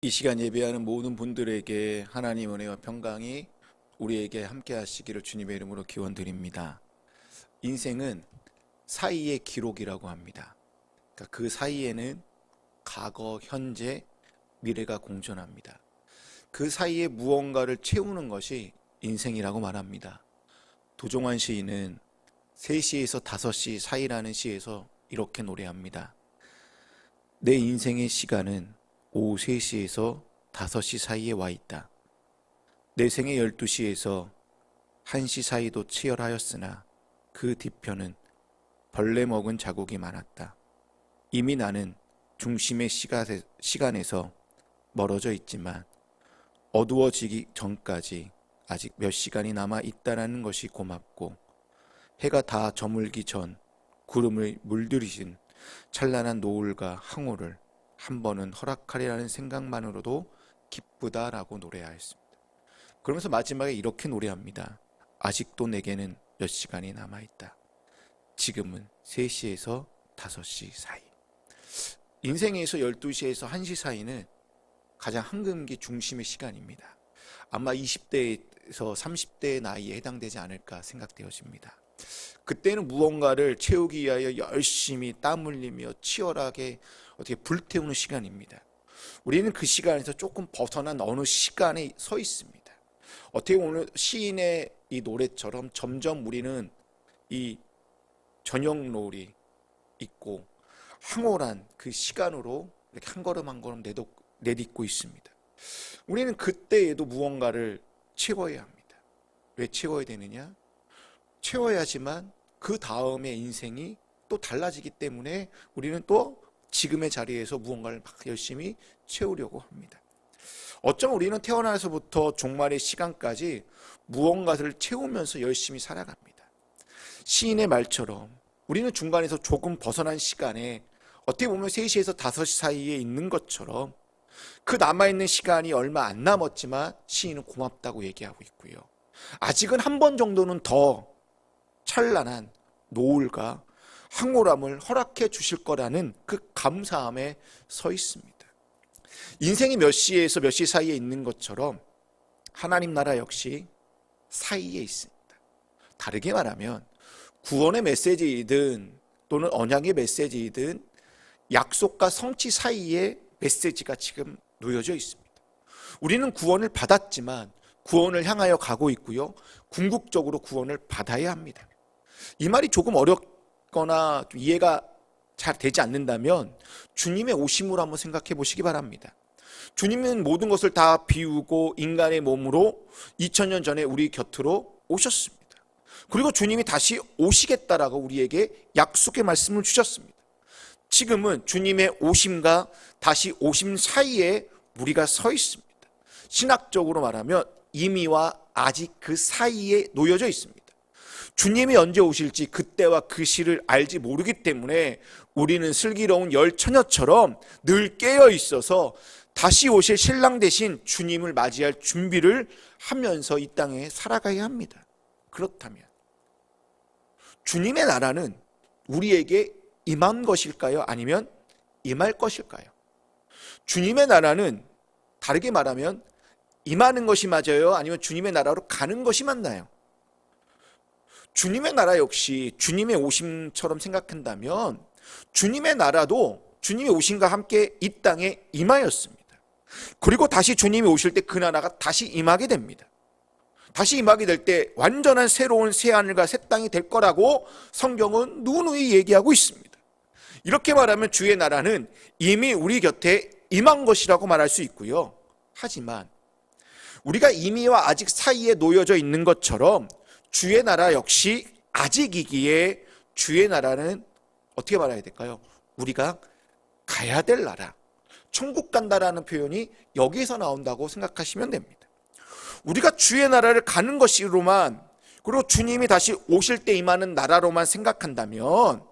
이 시간 예배하는 모든 분들에게 하나님 은혜와 평강이 우리에게 함께 하시기를 주님의 이름으로 기원드립니다. 인생은 사이의 기록이라고 합니다. 그러니까 그 사이에는 과거, 현재, 미래가 공존합니다. 그 사이에 무언가를 채우는 것이 인생이라고 말합니다. 도종환 시인은 3시에서 5시 사이라는 시에서 이렇게 노래합니다. 내 인생의 시간은 오후 3시에서 5시 사이에 와 있다. 내 생애 12시에서 1시 사이도 치열하였으나 그 뒤편은 벌레 먹은 자국이 많았다. 이미 나는 중심의 시간에서 멀어져 있지만 어두워지기 전까지 아직 몇 시간이 남아 있다는 것이 고맙고, 해가 다 저물기 전 구름을 물들이신 찬란한 노을과 항오를 한 번은 허락하리라는 생각만으로도 기쁘다라고 노래하였습니다. 그러면서 마지막에 이렇게 노래합니다. 아직도 내게는 몇 시간이 남아있다. 지금은 3시에서 5시 사이. 인생에서 12시에서 1시 사이는 가장 황금기 중심의 시간입니다. 아마 20대에서 30대의 나이에 해당되지 않을까 생각되어집니다. 그때는 무언가를 채우기 위하여 열심히 땀 흘리며 치열하게 어떻게 불태우는 시간입니다. 우리는 그 시간에서 조금 벗어난 어느 시간에 서 있습니다. 어떻게 오늘 시인의 이 노래처럼 점점 우리는 이 저녁 노을이 있고 황홀한 그 시간으로 이렇게 한 걸음 한 걸음 내딛고 있습니다. 우리는 그때에도 무언가를 채워야 합니다. 왜 채워야 되느냐? 채워야지만 그 다음의 인생이 또 달라지기 때문에 우리는 또 지금의 자리에서 무언가를 막 열심히 채우려고 합니다. 어쩌면 우리는 태어나서부터 종말의 시간까지 무언가를 채우면서 열심히 살아갑니다. 시인의 말처럼 우리는 중간에서 조금 벗어난 시간에 어떻게 보면 3시에서 5시 사이에 있는 것처럼 그 남아있는 시간이 얼마 안 남았지만 시인은 고맙다고 얘기하고 있고요. 아직은 한 번 정도는 더 찬란한 노을과 황홀함을 허락해 주실 거라는 그 감사함에 서 있습니다. 인생이 몇 시에서 몇 시 사이에 있는 것처럼 하나님 나라 역시 사이에 있습니다. 다르게 말하면 구원의 메시지이든 또는 언약의 메시지이든 약속과 성취 사이에 메시지가 지금 놓여져 있습니다. 우리는 구원을 받았지만 구원을 향하여 가고 있고요. 궁극적으로 구원을 받아야 합니다. 이 말이 조금 어렵거나 좀 이해가 잘 되지 않는다면 주님의 오심을 한번 생각해 보시기 바랍니다. 주님은 모든 것을 다 비우고 인간의 몸으로 2000년 전에 우리 곁으로 오셨습니다. 그리고 주님이 다시 오시겠다라고 우리에게 약속의 말씀을 주셨습니다. 지금은 주님의 오심과 다시 오심 사이에 우리가 서 있습니다. 신학적으로 말하면 이미와 아직 그 사이에 놓여져 있습니다. 주님이 언제 오실지 그때와 그 시를 알지 모르기 때문에 우리는 슬기로운 열처녀처럼 늘 깨어 있어서 다시 오실 신랑 대신 주님을 맞이할 준비를 하면서 이 땅에 살아가야 합니다. 그렇다면 주님의 나라는 우리에게 임한 것일까요? 아니면 임할 것일까요? 주님의 나라는 다르게 말하면 임하는 것이 맞아요? 아니면 주님의 나라로 가는 것이 맞나요? 주님의 나라 역시 주님의 오심처럼 생각한다면 주님의 나라도 주님의 오심과 함께 이 땅에 임하였습니다. 그리고 다시 주님이 오실 때 그 나라가 다시 임하게 됩니다. 다시 임하게 될 때 완전한 새로운 새하늘과 새 땅이 될 거라고 성경은 누누이 얘기하고 있습니다. 이렇게 말하면 주의 나라는 이미 우리 곁에 임한 것이라고 말할 수 있고요. 하지만 우리가 이미와 아직 사이에 놓여져 있는 것처럼 주의 나라 역시 아직이기에 주의 나라는 어떻게 말해야 될까요? 우리가 가야 될 나라, 천국 간다라는 표현이 여기에서 나온다고 생각하시면 됩니다. 우리가 주의 나라를 가는 것으로만, 그리고 주님이 다시 오실 때 임하는 나라로만 생각한다면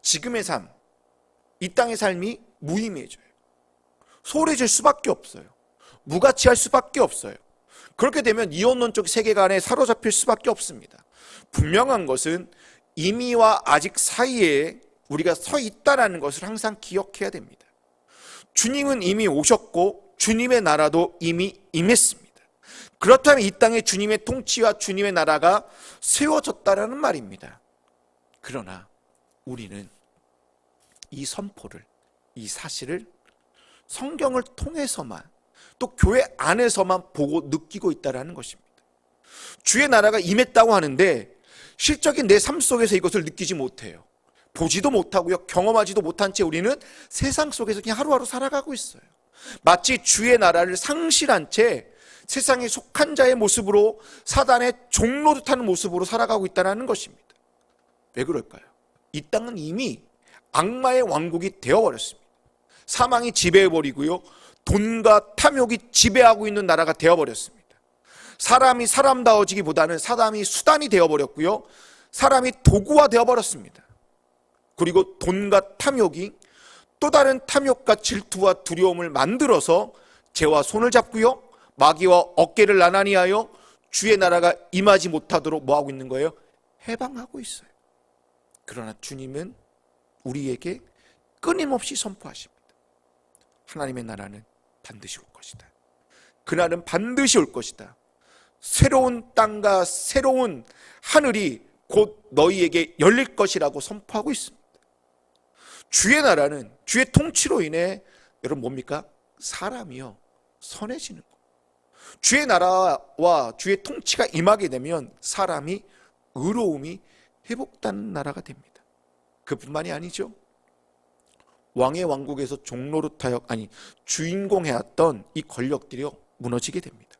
지금의 삶, 이 땅의 삶이 무의미해져요. 소홀해질 수밖에 없어요. 무가치할 수밖에 없어요. 그렇게 되면 이혼론적 세계관에 사로잡힐 수밖에 없습니다. 분명한 것은 이미와 아직 사이에 우리가 서 있다라는 것을 항상 기억해야 됩니다. 주님은 이미 오셨고 주님의 나라도 이미 임했습니다. 그렇다면 이 땅에 주님의 통치와 주님의 나라가 세워졌다라는 말입니다. 그러나 우리는 이 선포를, 이 사실을 성경을 통해서만, 또 교회 안에서만 보고 느끼고 있다는 것입니다. 주의 나라가 임했다고 하는데 실적인 내 삶 속에서 이것을 느끼지 못해요. 보지도 못하고요, 경험하지도 못한 채 우리는 세상 속에서 그냥 하루하루 살아가고 있어요. 마치 주의 나라를 상실한 채 세상에 속한 자의 모습으로, 사단의 종로 듯한 모습으로 살아가고 있다는 것입니다. 왜 그럴까요? 이 땅은 이미 악마의 왕국이 되어버렸습니다. 사망이 지배해버리고요, 돈과 탐욕이 지배하고 있는 나라가 되어버렸습니다. 사람이 사람다워지기보다는 사람이 수단이 되어버렸고요, 사람이 도구화 되어버렸습니다. 그리고 돈과 탐욕이 또 다른 탐욕과 질투와 두려움을 만들어서 죄와 손을 잡고요, 마귀와 어깨를 나란히 하여 주의 나라가 임하지 못하도록 뭐하고 있는 거예요? 해방하고 있어요. 그러나 주님은 우리에게 끊임없이 선포하십니다. 하나님의 나라는 반드시 올 것이다. 그날은 반드시 올 것이다. 새로운 땅과 새로운 하늘이 곧 너희에게 열릴 것이라고 선포하고 있습니다. 주의 나라는, 주의 통치로 인해 여러분 뭡니까? 사람이요, 선해지는 것. 주의 나라와 주의 통치가 임하게 되면 사람이, 의로움이 회복되는 나라가 됩니다. 그뿐만이 아니죠. 왕의 왕국에서 종노릇하여, 주인공 해왔던 이 권력들이 무너지게 됩니다.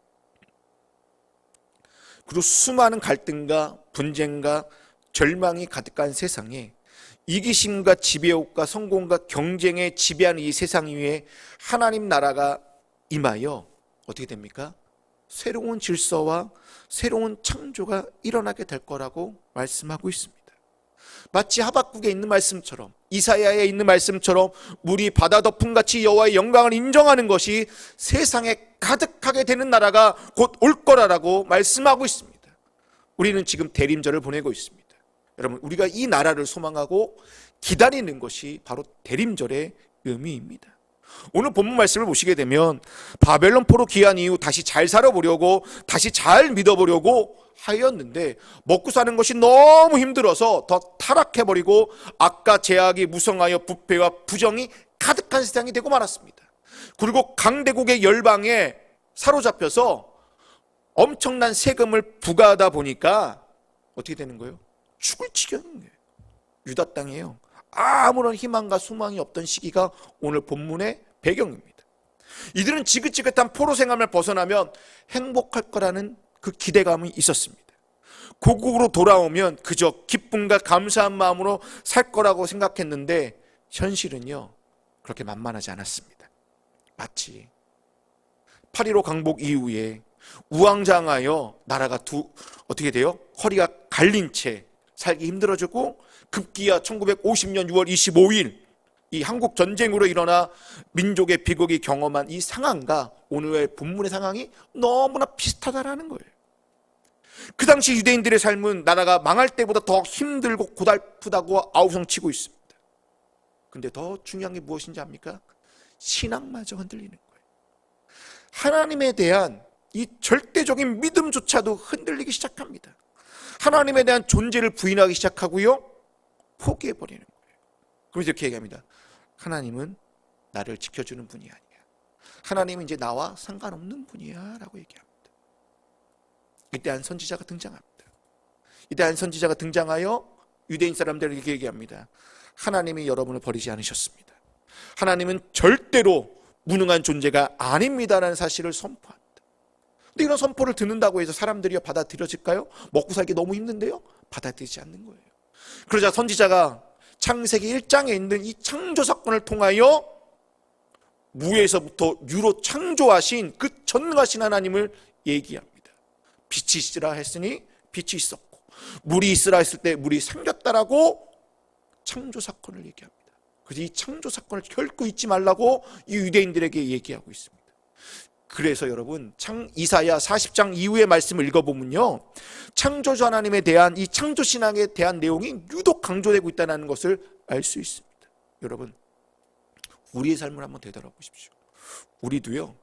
그리고 수많은 갈등과 분쟁과 절망이 가득한 세상에 이기심과 지배욕과 성공과 경쟁에 지배하는 이 세상 위에 하나님 나라가 임하여 어떻게 됩니까? 새로운 질서와 새로운 창조가 일어나게 될 거라고 말씀하고 있습니다. 마치 하박국에 있는 말씀처럼, 이사야에 있는 말씀처럼 물이 바다 덮음같이 여호와의 영광을 인정하는 것이 세상에 가득하게 되는 나라가 곧 올 거라고 말씀하고 있습니다. 우리는 지금 대림절을 보내고 있습니다. 여러분, 우리가 이 나라를 소망하고 기다리는 것이 바로 대림절의 의미입니다. 오늘 본문 말씀을 보시게 되면 바벨론 포로 귀환 이후 다시 잘 살아보려고, 다시 잘 믿어보려고 하였는데 먹고 사는 것이 너무 힘들어서 더 타락해버리고 악과 제약이 무성하여 부패와 부정이 가득한 세상이 되고 말았습니다. 그리고 강대국의 열방에 사로잡혀서 엄청난 세금을 부과하다 보니까 어떻게 되는 거예요? 죽을 지경인 거예요. 유다 땅이에요. 아무런 희망과 소망이 없던 시기가 오늘 본문의 배경입니다. 이들은 지긋지긋한 포로 생활을 벗어나면 행복할 거라는 그 기대감이 있었습니다. 고국으로 돌아오면 그저 기쁨과 감사한 마음으로 살 거라고 생각했는데 현실은요, 그렇게 만만하지 않았습니다. 마치 8.15 강복 이후에 우왕좌왕하여 나라가 어떻게 돼요? 허리가 갈린 채 살기 힘들어지고 급기야 1950년 6월 25일 이 한국 전쟁으로 일어나 민족의 비극이 경험한 이 상황과 오늘의 본문의 상황이 너무나 비슷하다라는 거예요. 그 당시 유대인들의 삶은 나라가 망할 때보다 더 힘들고 고달프다고 아우성치고 있습니다. 근데 더 중요한 게 무엇인지 압니까? 신앙마저 흔들리는 거예요. 하나님에 대한 이 절대적인 믿음조차도 흔들리기 시작합니다. 하나님에 대한 존재를 부인하기 시작하고요, 포기해버리는 거예요. 그래서 이렇게 얘기합니다. 하나님은 나를 지켜주는 분이 아니야. 하나님은 이제 나와 상관없는 분이야 라고 얘기합니다. 이때 한 선지자가 등장합니다. 이때 한 선지자가 등장하여 유대인 사람들에게 이렇게 얘기합니다. 하나님이 여러분을 버리지 않으셨습니다. 하나님은 절대로 무능한 존재가 아닙니다라는 사실을 선포합니다. 근데 이런 선포를 듣는다고 해서 사람들이 받아들여질까요? 먹고 살기 너무 힘든데요? 받아들이지 않는 거예요. 그러자 선지자가 창세기 1장에 있는 이 창조 사건을 통하여 무에서부터 유로 창조하신 그 전능하신 하나님을 얘기합니다. 빛이 있으라 했으니 빛이 있었고, 물이 있으라 했을 때 물이 생겼다라고 창조 사건을 얘기합니다. 그래서 이 창조 사건을 결코 잊지 말라고 이 유대인들에게 얘기하고 있습니다. 그래서 여러분, 이사야 40장 이후의 말씀을 읽어보면요, 창조주 하나님에 대한 이 창조신앙에 대한 내용이 유독 강조되고 있다는 것을 알 수 있습니다. 여러분, 우리의 삶을 한번 되돌아보십시오. 우리도요,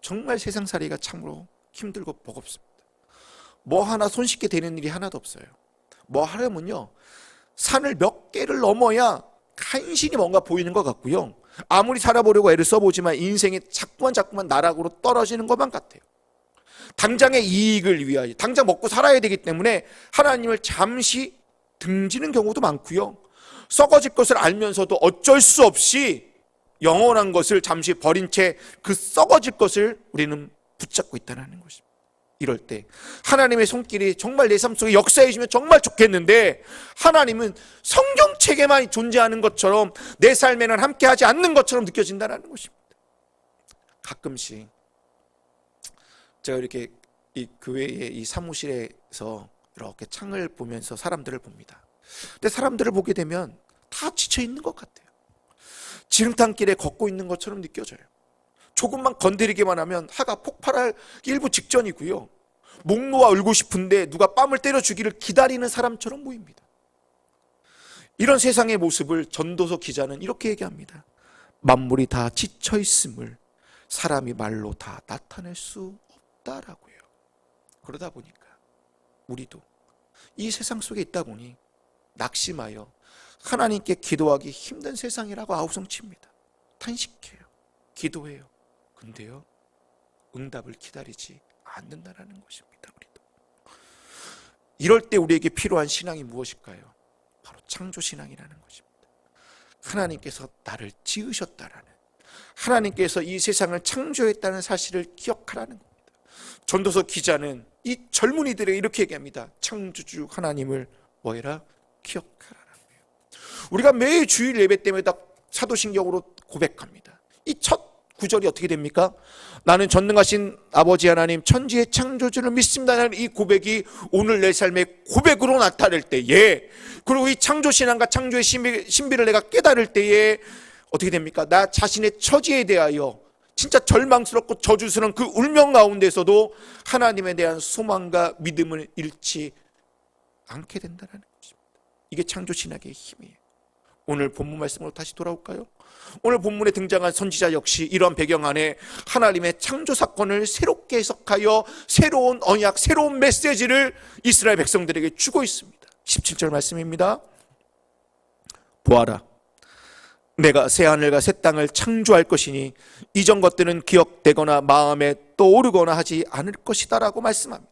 정말 세상살이가 참으로 힘들고 버겁습니다. 뭐 하나 손쉽게 되는 일이 하나도 없어요. 뭐 하려면요, 산을 몇 개를 넘어야 간신히 뭔가 보이는 것 같고요, 아무리 살아보려고 애를 써보지만 인생이 자꾸만 나락으로 떨어지는 것만 같아요. 당장의 이익을 위하여 당장 먹고 살아야 되기 때문에 하나님을 잠시 등지는 경우도 많고요, 썩어질 것을 알면서도 어쩔 수 없이 영원한 것을 잠시 버린 채 그 썩어질 것을 우리는 붙잡고 있다는 것입니다. 이럴 때 하나님의 손길이 정말 내 삶 속에 역사해 주면 정말 좋겠는데, 하나님은 성경책에만 존재하는 것처럼 내 삶에는 함께하지 않는 것처럼 느껴진다는 것입니다. 가끔씩 제가 이렇게 이 교회의 이 사무실에서 이렇게 창을 보면서 사람들을 봅니다. 근데 사람들을 보게 되면 다 지쳐 있는 것 같아요. 지름탄길에 걷고 있는 것처럼 느껴져요. 조금만 건드리기만 하면 하가 폭발할 일부 직전이고요, 목 놓아 울고 싶은데 누가 뺨을 때려주기를 기다리는 사람처럼 보입니다. 이런 세상의 모습을 전도서 기자는 이렇게 얘기합니다. 만물이 다 지쳐 있음을 사람이 말로 다 나타낼 수 없다라고요. 그러다 보니까 우리도 이 세상 속에 있다 보니 낙심하여 하나님께 기도하기 힘든 세상이라고 아우성칩니다. 탄식해요. 기도해요. 근데요, 응답을 기다리지 않는다라는 것입니다. 우리도. 이럴 때 우리에게 필요한 신앙이 무엇일까요? 바로 창조신앙이라는 것입니다. 하나님께서 나를 지으셨다라는, 하나님께서 이 세상을 창조했다는 사실을 기억하라는 겁니다. 전도서 기자는 이 젊은이들에게 이렇게 얘기합니다. 창조주 하나님을 뭐해라? 기억하라는 거예요. 우리가 매일 주일 예배 때마다 사도신경으로 고백합니다. 이 첫 구절이 어떻게 됩니까? 나는 전능하신 아버지 하나님 천지의 창조주를 믿습니다라는 이 고백이 오늘 내 삶의 고백으로 나타날 때에, 그리고 이 창조신앙과 창조의 신비를 내가 깨달을 때에 어떻게 됩니까? 나 자신의 처지에 대하여 진짜 절망스럽고 저주스러운 그 울명 가운데서도 하나님에 대한 소망과 믿음을 잃지 않게 된다는 것입니다. 이게 창조신학의 힘이에요. 오늘 본문 말씀으로 다시 돌아올까요? 오늘 본문에 등장한 선지자 역시 이러한 배경 안에 하나님의 창조 사건을 새롭게 해석하여 새로운 언약, 새로운 메시지를 이스라엘 백성들에게 주고 있습니다. 17절 말씀입니다. 보아라, 내가 새하늘과 새 땅을 창조할 것이니 이전 것들은 기억되거나 마음에 떠오르거나 하지 않을 것이다 라고 말씀합니다.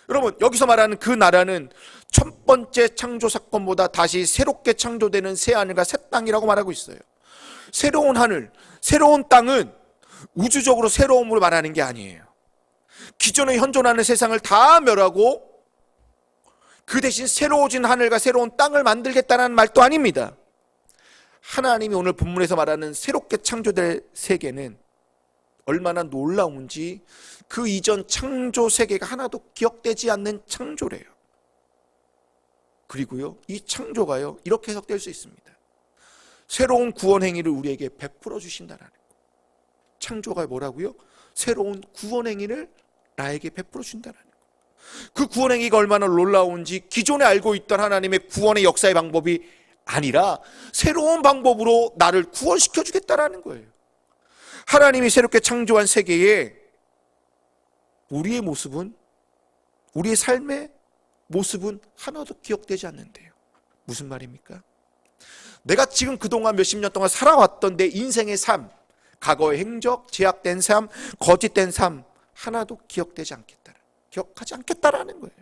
여러분, 여기서 말하는 그 나라는 첫 번째 창조 사건보다 다시 새롭게 창조되는 새하늘과 새 땅이라고 말하고 있어요. 새로운 하늘, 새로운 땅은 우주적으로 새로움으로 말하는 게 아니에요. 기존에 현존하는 세상을 다 멸하고 그 대신 새로워진 하늘과 새로운 땅을 만들겠다는 말도 아닙니다. 하나님이 오늘 본문에서 말하는 새롭게 창조될 세계는 얼마나 놀라운지 그 이전 창조 세계가 하나도 기억되지 않는 창조래요. 그리고요, 이 창조가요 이렇게 해석될 수 있습니다. 새로운 구원 행위를 우리에게 베풀어 주신다는 거. 창조가 뭐라고요? 새로운 구원 행위를 나에게 베풀어 준다는 거. 그 구원 행위가 얼마나 놀라운지 기존에 알고 있던 하나님의 구원의 역사의 방법이 아니라 새로운 방법으로 나를 구원시켜 주겠다라는 거예요. 하나님이 새롭게 창조한 세계에 우리의 모습은, 우리의 삶의 모습은 하나도 기억되지 않는데요. 무슨 말입니까? 내가 지금 그동안 몇십 년 동안 살아왔던 내 인생의 삶, 과거의 행적, 제약된 삶, 거짓된 삶 하나도 기억되지 않겠다, 기억하지 않겠다라는 거예요.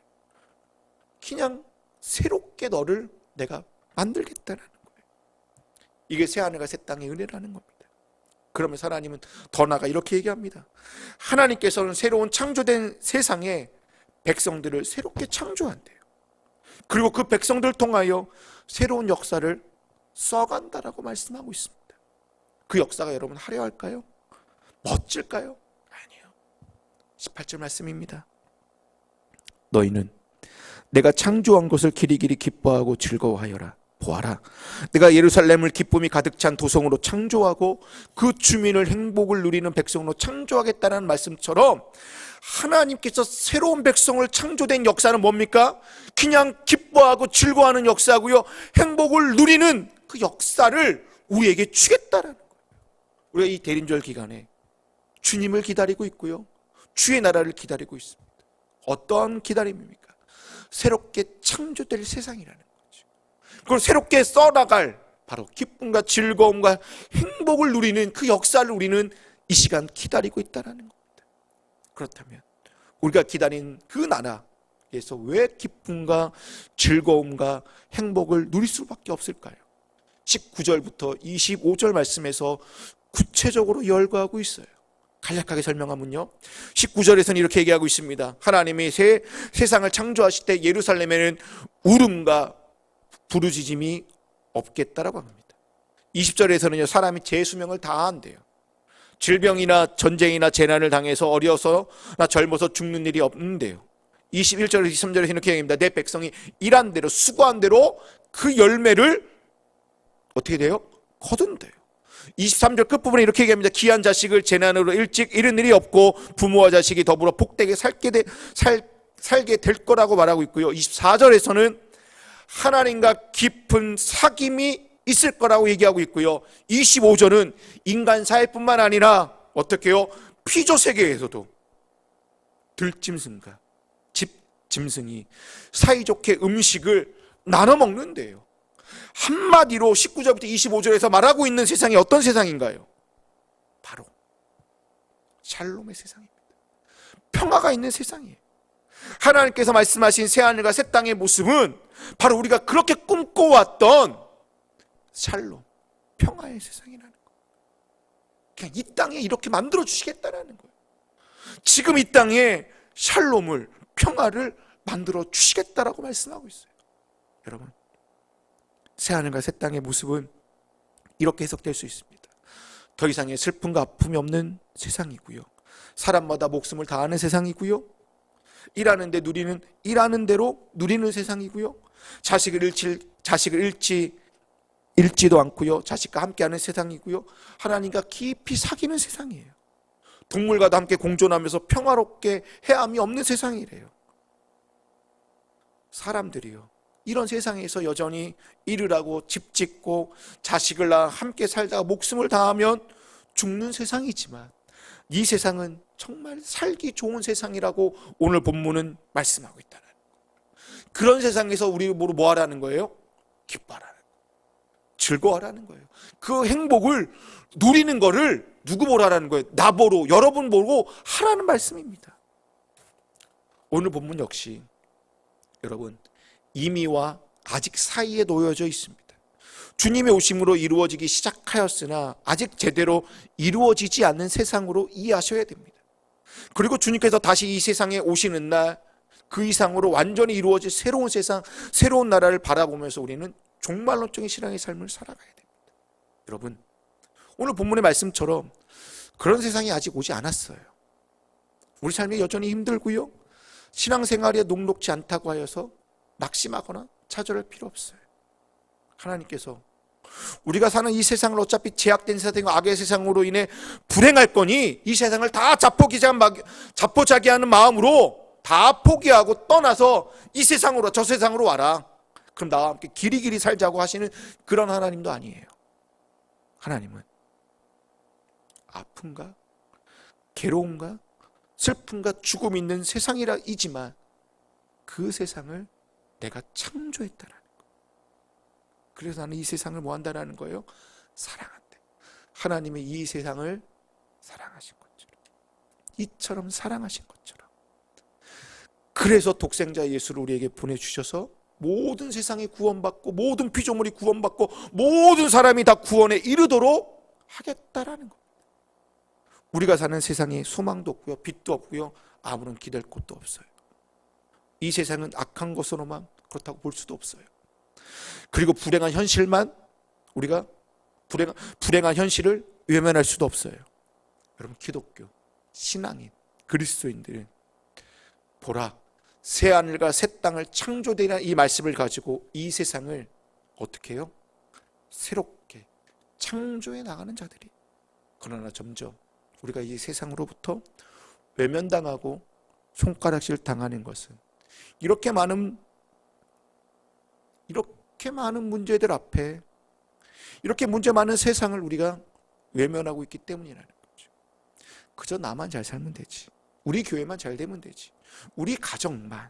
그냥 새롭게 너를 내가 만들겠다라는 거예요. 이게 새하늘과 새 땅의 은혜라는 겁니다. 그러면서 하나님은 더 나아가 이렇게 얘기합니다. 하나님께서는 새로운 창조된 세상에 백성들을 새롭게 창조한대요. 그리고 그 백성들을 통하여 새로운 역사를 써간다라고 말씀하고 있습니다. 그 역사가 여러분 화려할까요? 멋질까요? 아니요. 18절 말씀입니다. 너희는 내가 창조한 것을 기리기리 기뻐하고 즐거워하여라. 보아라, 내가 예루살렘을 기쁨이 가득 찬 도성으로 창조하고 그 주민을 행복을 누리는 백성으로 창조하겠다는 말씀처럼 하나님께서 새로운 백성을 창조된 역사는 뭡니까? 그냥 기뻐하고 즐거워하는 역사고요, 행복을 누리는 그 역사를 우리에게 주겠다라는 거예요. 우리가 이 대림절 기간에 주님을 기다리고 있고요. 주의 나라를 기다리고 있습니다. 어떤 기다림입니까? 새롭게 창조될 세상이라는 거죠. 그걸 새롭게 써나갈 바로 기쁨과 즐거움과 행복을 누리는 그 역사를 우리는 이 시간 기다리고 있다는 겁니다. 그렇다면 우리가 기다린 그 나라에서 왜 기쁨과 즐거움과 행복을 누릴 수밖에 없을까요? 19절부터 25절 말씀에서 구체적으로 열거하고 있어요. 간략하게 설명하면요, 19절에서는 이렇게 얘기하고 있습니다. 하나님이 세상을 창조하실 때 예루살렘에는 울음과 부르짖음이 없겠다라고 합니다. 20절에서는요, 사람이 제 수명을 다한대요. 질병이나 전쟁이나 재난을 당해서 어려서나 젊어서 죽는 일이 없는데요. 21절에서 23절에서 이렇게 얘기합니다. 내 백성이 일한 대로 수고한 대로 그 열매를 어떻게 돼요? 거둔대요. 23절 끝부분에 이렇게 얘기합니다. 귀한 자식을 재난으로 일찍 잃은 일이 없고 부모와 자식이 더불어 복되게 살게 될 거라고 말하고 있고요. 24절에서는 하나님과 깊은 사귐이 있을 거라고 얘기하고 있고요. 25절은 인간 사회뿐만 아니라 어떻게 해요? 피조 세계에서도 들짐승과 집짐승이 사이좋게 음식을 나눠 먹는데요. 한마디로 19절부터 25절에서 말하고 있는 세상이 어떤 세상인가요? 바로 샬롬의 세상입니다. 평화가 있는 세상이에요. 하나님께서 말씀하신 새하늘과 새 땅의 모습은 바로 우리가 그렇게 꿈꿔왔던 샬롬, 평화의 세상이라는 거예요. 그냥 이 땅에 이렇게 만들어 주시겠다라는 거예요. 지금 이 땅에 샬롬을, 평화를 만들어 주시겠다라고 말씀하고 있어요. 여러분, 새하늘과 새 땅의 모습은 이렇게 해석될 수 있습니다. 더 이상의 슬픔과 아픔이 없는 세상이고요. 사람마다 목숨을 다하는 세상이고요. 일하는데 누리는, 일하는 대로 누리는 세상이고요. 자식을 잃지도 않고요. 자식과 함께하는 세상이고요. 하나님과 깊이 사귀는 세상이에요. 동물과도 함께 공존하면서 평화롭게 해함이 없는 세상이래요. 사람들이요, 이런 세상에서 여전히 일을 집 짓고 자식을 낳아 함께 살다가 목숨을 다하면 죽는 세상이지만 이 세상은 정말 살기 좋은 세상이라고 오늘 본문은 말씀하고 있다는 거예요. 그런 세상에서 우리 뭐 하라는 거예요? 기뻐하라는 거예요. 즐거워하라는 거예요. 그 행복을 누리는 거를 누구 보라라는 거예요? 나 보고, 여러분 보고 하라는 말씀입니다. 오늘 본문 역시 여러분, 이미와 아직 사이에 놓여져 있습니다. 주님의 오심으로 이루어지기 시작하였으나 아직 제대로 이루어지지 않는 세상으로 이해하셔야 됩니다. 그리고 주님께서 다시 이 세상에 오시는 날 그 이상으로 완전히 이루어질 새로운 세상, 새로운 나라를 바라보면서 우리는 종말론적인 신앙의 삶을 살아가야 됩니다. 여러분, 오늘 본문의 말씀처럼 그런 세상이 아직 오지 않았어요. 우리 삶이 여전히 힘들고요, 신앙생활에 녹록지 않다고 하여서 낙심하거나 좌절할 필요 없어요. 하나님께서 우리가 사는 이 세상을 어차피 제약된 세상이고 악의 세상으로 인해 불행할 거니 이 세상을 다 자포자기하는 마음으로 다 포기하고 떠나서 이 세상으로, 저 세상으로 와라. 그럼 나와 함께 길이길이 살자고 하시는 그런 하나님도 아니에요. 하나님은 아픔과 괴로움과 슬픔과 죽음이 있는 세상이지만 그 세상을 내가 창조했다라는 거예요. 그래서 나는 이 세상을 뭐 한다라는 거예요? 사랑한대. 하나님의 이 세상을 사랑하신 것처럼, 이처럼 사랑하신 것처럼. 그래서 독생자 예수를 우리에게 보내주셔서 모든 세상이 구원받고 모든 피조물이 구원받고 모든 사람이 다 구원에 이르도록 하겠다라는 겁니다. 우리가 사는 세상에 소망도 없고요, 빛도 없고요, 아무런 기댈 곳도 없어요. 이 세상은 악한 것으로만 그렇다고 볼 수도 없어요. 그리고 불행한 현실만 우리가 불행한 현실을 외면할 수도 없어요. 여러분, 기독교 신앙인 그리스도인들은 보라, 새 하늘과 새 땅을 창조되는 이 말씀을 가지고 이 세상을 어떻게 해요? 새롭게 창조해 나가는 자들이. 그러나 점점 우리가 이 세상으로부터 외면당하고 손가락질 당하는 것은 이렇게 많은 문제들 앞에, 이렇게 문제 많은 세상을 우리가 외면하고 있기 때문이라는 거죠. 그저 나만 잘 살면 되지, 우리 교회만 잘 되면 되지, 우리 가정만,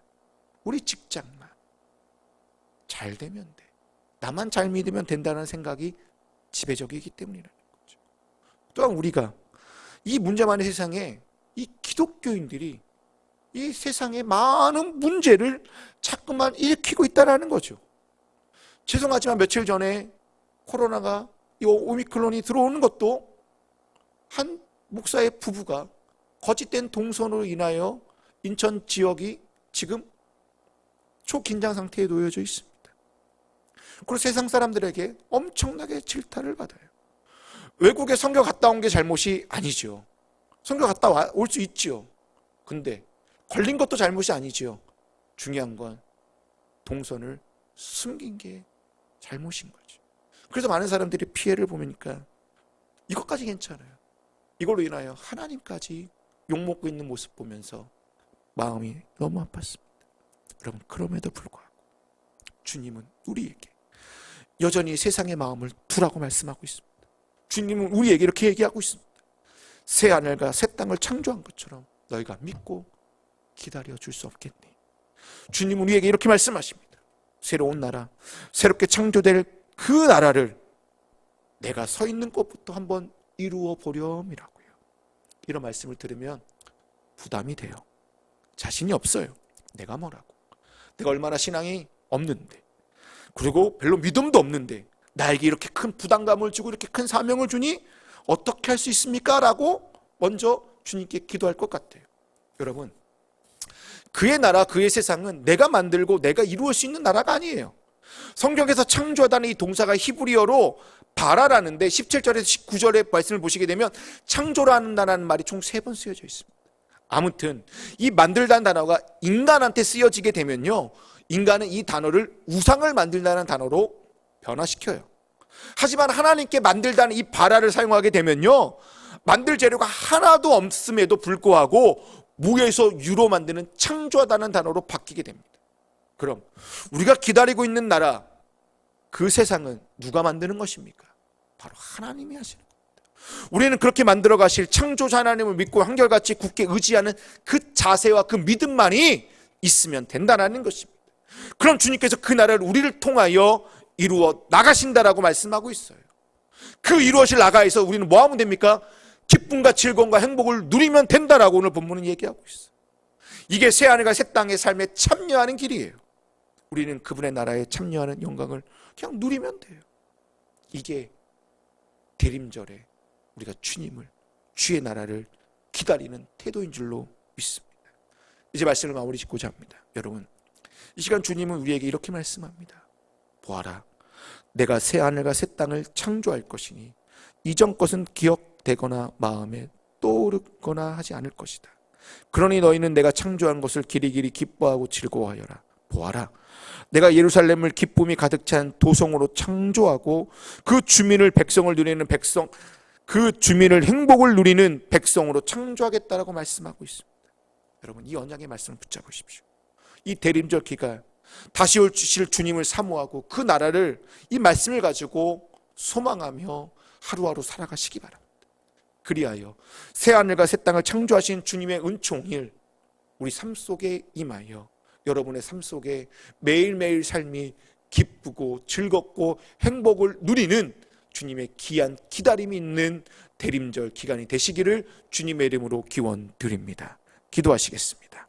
우리 직장만 잘 되면 돼, 나만 잘 믿으면 된다는 생각이 지배적이기 때문이라는 거죠. 또한 우리가 이 문제 많은 세상에 이 기독교인들이 이 세상의 많은 문제를 자꾸만 일으키고 있다는 거죠. 죄송하지만 며칠 전에 코로나가, 이 오미크론이 들어오는 것도 한 목사의 부부가 거짓된 동선으로 인하여 인천 지역이 지금 초긴장 상태에 놓여져 있습니다. 그리고 세상 사람들에게 엄청나게 질타를 받아요. 외국에 선교 갔다 온 게 잘못이 아니죠. 선교 갔다 올 수 있지요. 근데 걸린 것도 잘못이 아니지요. 중요한 건 동선을 숨긴 게 잘못인 거죠. 그래서 많은 사람들이 피해를 보니까 이것까지 괜찮아요, 이걸로 인하여 하나님까지 욕먹고 있는 모습 보면서 마음이 너무 아팠습니다. 여러분, 그럼에도 불구하고 주님은 우리에게 여전히 세상의 마음을 두라고 말씀하고 있습니다. 주님은 우리에게 이렇게 얘기하고 있습니다. 새 하늘과 새 땅을 창조한 것처럼 너희가 믿고 기다려 줄 수 없겠니? 주님은 우리에게 이렇게 말씀하십니다. 새로운 나라, 새롭게 창조될 그 나라를 내가 서 있는 곳부터 한번 이루어 보렴이라고요. 이런 말씀을 들으면 부담이 돼요. 자신이 없어요. 내가 뭐라고, 내가 얼마나 신앙이 없는데, 그리고 별로 믿음도 없는데 나에게 이렇게 큰 부담감을 주고 이렇게 큰 사명을 주니 어떻게 할 수 있습니까? 라고 먼저 주님께 기도할 것 같아요. 여러분, 그의 나라, 그의 세상은 내가 만들고 내가 이루을 수 있는 나라가 아니에요. 성경에서 창조하다는 이 동사가 히브리어로 바라라는데 17절에서 19절의 말씀을 보시게 되면 창조라는 말이 총 3번 쓰여져 있습니다. 아무튼 이 만들다는 단어가 인간한테 쓰여지게 되면요, 인간은 이 단어를 우상을 만들다는 단어로 변화시켜요. 하지만 하나님께 만들다는 이 바라를 사용하게 되면요, 만들 재료가 하나도 없음에도 불구하고 무에서 유로 만드는 창조하다는 단어로 바뀌게 됩니다. 그럼 우리가 기다리고 있는 나라, 그 세상은 누가 만드는 것입니까? 바로 하나님이 하시는 겁니다. 우리는 그렇게 만들어 가실 창조자 하나님을 믿고 한결같이 굳게 의지하는 그 자세와 그 믿음만이 있으면 된다는 것입니다. 그럼 주님께서 그 나라를 우리를 통하여 이루어 나가신다라고 말씀하고 있어요. 그 이루어질 나라에서 우리는 뭐 하면 됩니까? 기쁨과 즐거움과 행복을 누리면 된다라고 오늘 본문은 얘기하고 있어요. 이게 새하늘과 새 땅의 삶에 참여하는 길이에요. 우리는 그분의 나라에 참여하는 영광을 그냥 누리면 돼요. 이게 대림절에 우리가 주님을, 주의 나라를 기다리는 태도인 줄로 믿습니다. 이제 말씀을 마무리 짓고자 합니다. 여러분, 이 시간 주님은 우리에게 이렇게 말씀합니다. 보아라, 내가 새 하늘과 새 땅을 창조할 것이니 이전 것은 기억되거나 마음에 떠오르거나 하지 않을 것이다. 그러니 너희는 내가 창조한 것을 길이길이 기뻐하고 즐거워하여라. 보아라, 내가 예루살렘을 기쁨이 가득 찬 도성으로 창조하고 그 주민을, 백성을 누리는 백성, 그 주민을, 행복을 누리는 백성으로 창조하겠다라고 말씀하고 있습니다. 여러분, 이 언약의 말씀을 붙잡으십시오. 이 대림절 기간 다시 오실 주님을 사모하고 그 나라를, 이 말씀을 가지고 소망하며 하루하루 살아가시기 바랍니다. 그리하여 새하늘과 새 땅을 창조하신 주님의 은총일 우리 삶 속에 임하여 여러분의 삶 속에 매일매일 삶이 기쁘고 즐겁고 행복을 누리는 주님의 귀한 기다림이 있는 대림절 기간이 되시기를 주님의 이름으로 기원드립니다. 기도하시겠습니다.